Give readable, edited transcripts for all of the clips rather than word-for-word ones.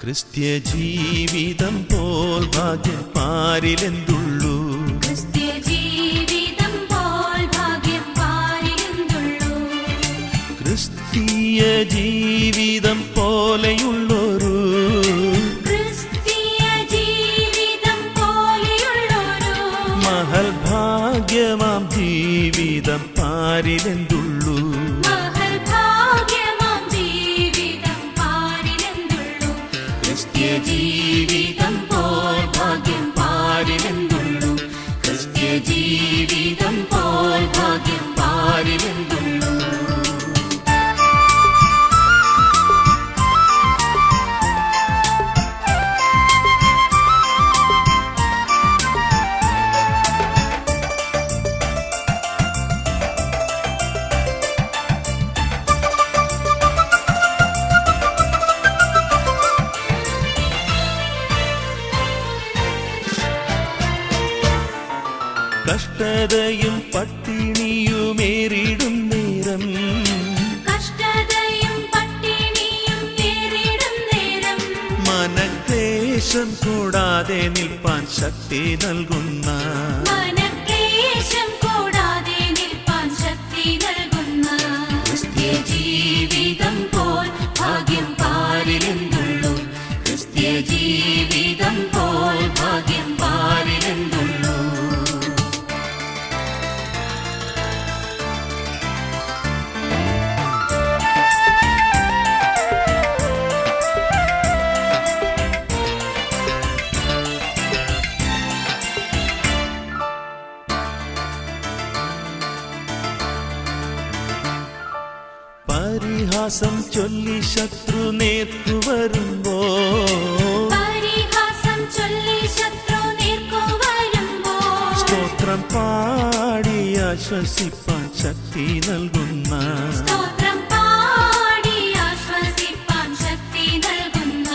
ക്രിസ്ത്യ ജീവിതം പോൽ ഭാഗ്യം പാരിലെന്തുള്ളൂ? ക്രിസ്ത്യ ജീവിതം പോൽ ഭാഗ്യം പാരിലെന്തുള്ളൂ? ക്രിസ്തീയ ജീവിതം പോലെയുള്ളൊരു ക്രിസ്തീയ ജീവിതം പോലെയുള്ളൊരു മഹൽ ഭാഗ്യമാം ജീവിതം പാരിലെന്തുള്ളൂ? മഹൽ ഭാഗ്യമാം ജീവിതം പാരിലെന്തുള്ളൂ? ക്രിസ്ത്യ ജീവിതം പോൽ ഭാഗ്യം പാരിലെന്തുള്ളൂ? ക്രിസ്ത്യ ജീവിതം പോൽ ഭാഗ്യം പാരിലെന്തുള്ളൂ? കഷ്ടതയും പട്ടിണിയുമേറിടും നേരം, കഷ്ടതയും പട്ടിണിയും നേരിടും നേരം മനക്ലേശം കൂടാതെ നിൽപ്പാൻ ശക്തി നൽകുന്ന മനക്ലേശം കൂടാതെ നിൽപ്പാൻ ശക്തി നൽകുന്ന ക്രിസ്ത്യ ജീവിതം പോൽ ഭാഗ്യം പാരിലെന്തുള്ളൂ? ക്രിസ്ത്യ ജീവിതം പോൽ ഭാഗ്യം പാരിലെന്തുള്ളൂ? പരിഹാസം ചൊല്ലി ശത്രു നേർക്കു വരുമ്പോ, പരിഹാസം ചൊല്ലി ശത്രു നേർക്കു വരുമ്പോ സ്തോത്രം പാടി ആശ്വസിപ്പാൻ ശക്തി നൽകുന്ന സ്തോത്രം പാടി ആശ്വസിപ്പാൻ ശക്തി നൽകുന്ന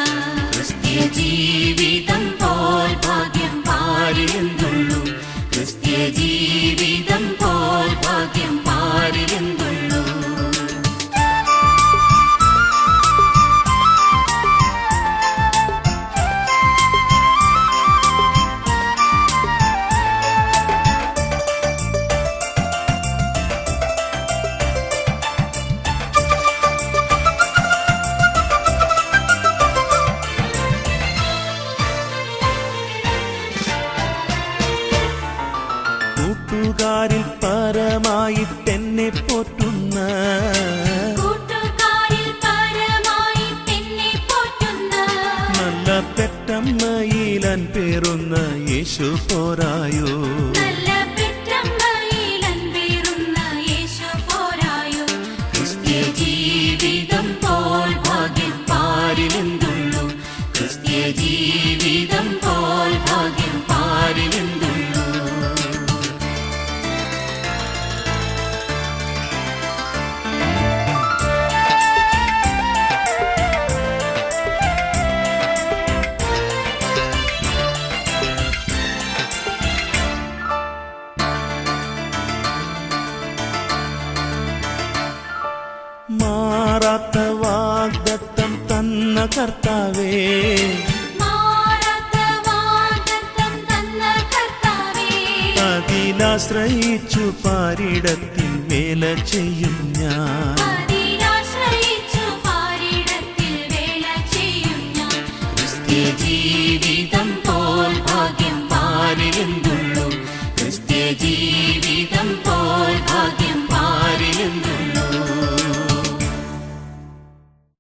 ക്രിസ്ത്യ ജീവിതം പോൽ ഭാഗ്യം പാരിലെന്തുള്ളൂ? ക്രിസ്ത്യ ജീവിതം പോൽ ഭാഗ്യം പാരിലെന്തുള്ളൂ? കൂട്ടുകാരിൽ പരമായിട്ടെന്നെ പോറ്റുന്ന കൂട്ടുകാരിൽ പരമായിട്ടെന്നെ പോറ്റുന്ന നല്ല പെറ്റമ്മയിലൻ പേറുന്ന യേശു പോരായോ? നല്ല പെറ്റമ്മയിലൻ പേറുന്ന യേശു പോരായോ? ക്രിസ്ത്യ ജീവിതം പോൽ ഭാഗ്യം പാരിലെന്തുള്ളൂ? ക്രിസ്ത്യ ജീവിതം പോൽ ഭാഗ്യം പാരിലെന്തുള്ളൂ? മാറാത്ത വാഗ്ദത്തം തന്ന കർത്താവേ, മാറാത്ത വാഗ്ദത്തം തന്ന കർത്താവേ, അതിലാശ്രയിച്ചു പാരിടത്തിൽ വേല ചെയ്യും ഞാൻ. അതിലാശ്രയിച്ചു പാരിടത്തിൽ വേല ചെയ്യും ഞാൻ. ക്രിസ്ത്യ ജീവിതം പോൽ ഭാഗ്യം പാരിലെന്തുള്ളൂ? ക്രിസ്ത്യ ജീവിതം പോൽ ഭാഗ്യം